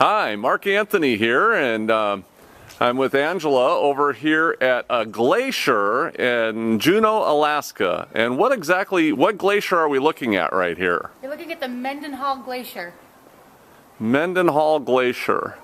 Hi, Mark Anthony here, and I'm with Angela over here at a glacier in Juneau, Alaska. And what glacier are we looking at right here? You're looking at the Mendenhall Glacier. Mendenhall Glacier.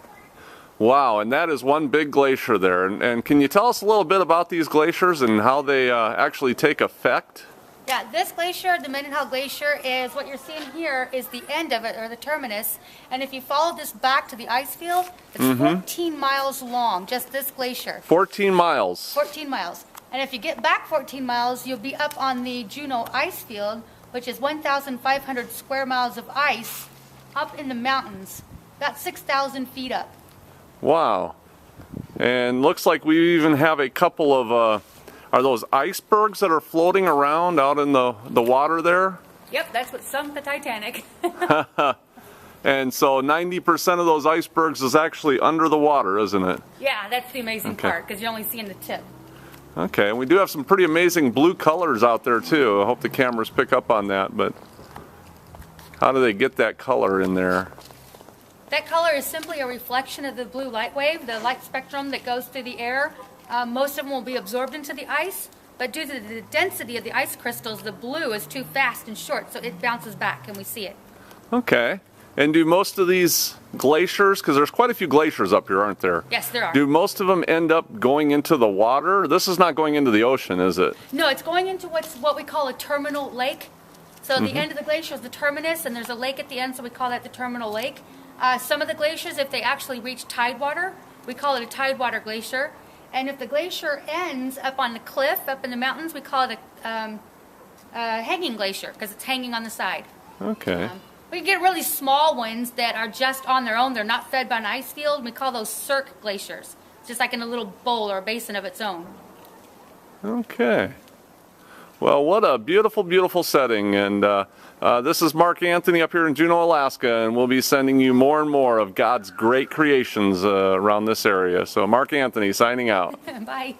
Wow, and that is one big glacier there. And can you tell us a little bit about these glaciers and how they actually take effect? Yeah, this glacier, the Mendenhall Glacier, is what you're seeing here is the end of it, or the terminus. And if you follow this back to the ice field, it's 14 miles long, just this glacier. 14 miles. 14 miles. And if you get back 14 miles, you'll be up on the Juneau Ice Field, which is 1,500 square miles of ice up in the mountains, about 6,000 feet up. Wow. And looks like we even have a couple of are those icebergs that are floating around out in the water there? Yep, that's what sunk the Titanic. And so 90% of those icebergs is actually under the water, isn't it? Yeah, that's the amazing part, because you're only seeing the tip. Okay, and we do have some pretty amazing blue colors out there too. I hope the cameras pick up on that, but how do they get that color in there? That color is simply a reflection of the blue light wave, the light spectrum that goes through the air. Most of them will be absorbed into the ice, but due to the density of the ice crystals, the blue is too fast and short, so it bounces back and we see it. Okay. And do most of these glaciers, because there's quite a few glaciers up here, aren't there? Yes, there are. Do most of them end up going into the water? This is not going into the ocean, is it? No, it's going into what we call a terminal lake. So the end of the glacier is the terminus, and there's a lake at the end, so we call that the terminal lake. Some of the glaciers, if they actually reach tidewater, we call it a tidewater glacier. And if the glacier ends up on the cliff, up in the mountains, we call it a hanging glacier, because it's hanging on the side. Okay. We get really small ones that are just on their own. They're not fed by an ice field. We call those cirque glaciers, just like in a little bowl or a basin of its own. Okay. Well, what a beautiful, beautiful setting. And this is Mark Anthony up here in Juneau, Alaska, and we'll be sending you more and more of God's great creations around this area. So Mark Anthony signing out. Bye.